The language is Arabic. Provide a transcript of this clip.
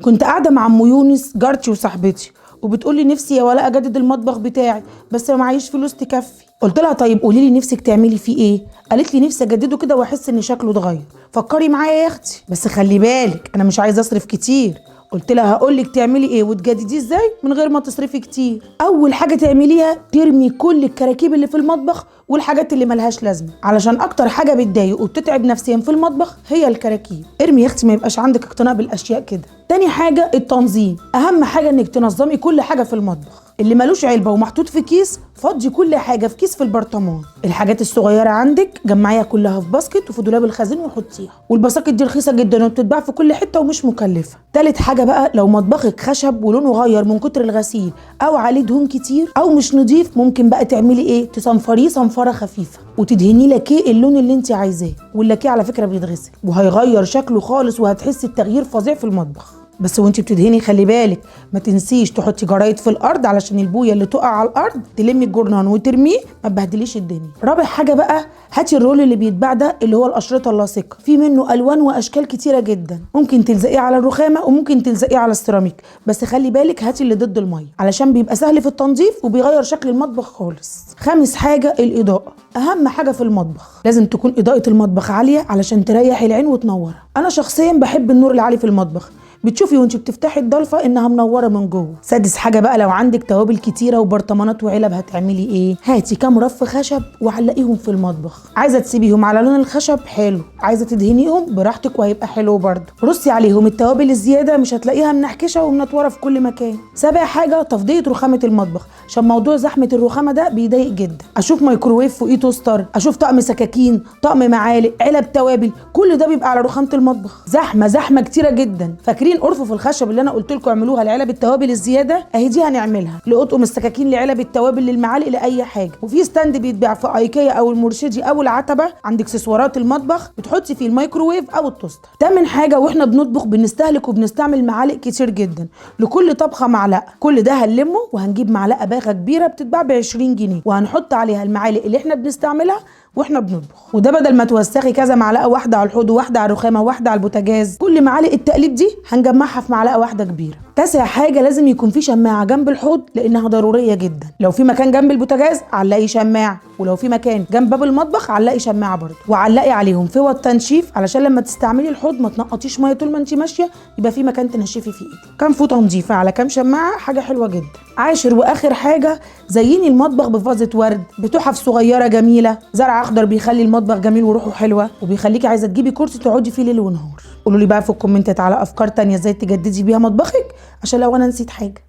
كنت قاعده مع ام يونس جارتي وصاحبتي، وبتقول لي نفسي يا ولاء اجدد المطبخ بتاعي بس ما معيش فلوس تكفي. قلت لها طيب قولي لي نفسك تعملي فيه ايه؟ قالت لي نفسي اجدده كده واحس ان شكله اتغير. فكري معايا يا اختي بس خلي بالك انا مش عايزه اصرف كتير. قلت لها هقول لك تعملي ايه وتجدديه ازاي من غير ما تصرفي كتير. اول حاجه تعمليها ترمي كل الكراكيب اللي في المطبخ والحاجات اللي ملهاش لازمه، علشان اكتر حاجه بتضايق وبتتعب نفسيا في المطبخ هي الكراكيب. ارمي يا اختي، ما يبقاش عندك اقتناء بالاشياء كده. تاني حاجه التنظيم، اهم حاجه انك تنظمي كل حاجه في المطبخ. اللي ملوش علبه ومحطوط في كيس فضي كل حاجه في كيس في البرطمان. الحاجات الصغيره عندك جمعيها كلها في باسكت وفي دولاب الخزين وحطيها، والباسكت دي رخيصه جدا وبتتباع في كل حته ومش مكلفه. تالت حاجه بقى لو مطبخك خشب ولونه غير من كتر الغسيل او عليه دهون كتير او مش نضيف، ممكن بقى تعملي ايه؟ تصنفريه صنفره خفيفه وتدهنيه لاكيه اللون اللي انت عايزاه. واللاكيه على فكره بيتغسل وهيغير شكله خالص وهتحسي التغيير فظيع في المطبخ. بس وانت بتدهني خلي بالك ما تنسيش تحطي جرايد في الارض علشان البويه اللي تقع على الارض تلمي الجرنان وترميه، ما تبهدليش الدنيا. رابع حاجه بقى هاتي الرول اللي بيتباع ده اللي هو الاشرطه اللاصقه، في منه الوان واشكال كتيره جدا، ممكن تلزقيه على الرخامه وممكن تلزقيه على السيراميك، بس خلي بالك هاتي اللي ضد الميه علشان بيبقى سهل في التنظيف وبيغير شكل المطبخ خالص. خامس حاجه الاضاءه، اهم حاجه في المطبخ لازم تكون اضاءه المطبخ عاليه علشان تريح العين وتنورها. انا شخصيا بحب النور العالي في المطبخ، بتشوفي وانت بتفتحي الضلفه انها منوره من جوه. سادس حاجه بقى لو عندك توابل كتيره وبرطمانات وعلب هتعملي ايه؟ هاتي كام رف خشب وعلقيهم في المطبخ. عايزه تسيبيهم على لون الخشب حلو، عايزه تدهنيهم براحتك وهيبقى حلو برده. رصي عليهم التوابل الزياده مش هتلاقيها منحكشه ومنطوره في كل مكان. سابع حاجه تفضيه رخامه المطبخ، عشان موضوع زحمه الرخامه ده بيضايق جدا. اشوف مايكروويف فوقيه توستر، اشوف طقم سكاكين، طقم معالق، علب توابل، كل ده بيبقى على رخامه المطبخ. زحمه كتيره جدا. فاكرين ارفف الخشب اللي انا قلت لكم اعملوها لعلب التوابل الزياده؟ اهي دي هنعملها لاطقم السكاكين، لعلب التوابل، للمعالق، لاي حاجه. وفي ستاند بيتباع في ايكيا او المرشدي او العتبه عند اكسسوارات المطبخ، بتحطي فيه الميكروويف او التوستر. تامن حاجه واحنا بنطبخ بنستهلك وبنستعمل معالق كتير جدا، لكل طبخه معلقه. كل ده هنلمه وهنجيب معلقه باغه كبيره بتتباع ب 20 جنيه وهنحط عليها المعالق اللي احنا بنستعملها واحنا بنطبخ. وده بدل ما توسخي كذا معلقه، واحده على الحوض وواحده على الرخامه وواحده على البوتاجاز، كل معالق التقليد دي هنجمعها في معلقه واحده كبيره. تاسع حاجه لازم يكون في شماعه جنب الحوض لانها ضروريه جدا. لو في مكان جنب البوتاجاز علقي شماعه، ولو في مكان جنب باب المطبخ علقي شماعه برضه، وعلقي عليهم فوط تنشيف علشان لما تستعملي الحوض ما تنقطيش ميه طول ما انت ماشيه، يبقى في مكان تنشفي فيه ايدك. كام فوطه نظيفه على كام شماعه حاجه حلوه جدا. عاشر واخر حاجه زيني المطبخ بفازه ورد، بتحف صغيره جميله، زرع اخضر بيخلي المطبخ جميل وروحه حلوه وبيخليكي عايزه تجيبي كرسي تقعدي فيه ليل ونهار. قولوا لي بقى في الكومنتات على افكار تانية ازاي تجددي بيها مطبخك عشان لو انا نسيت حاجه.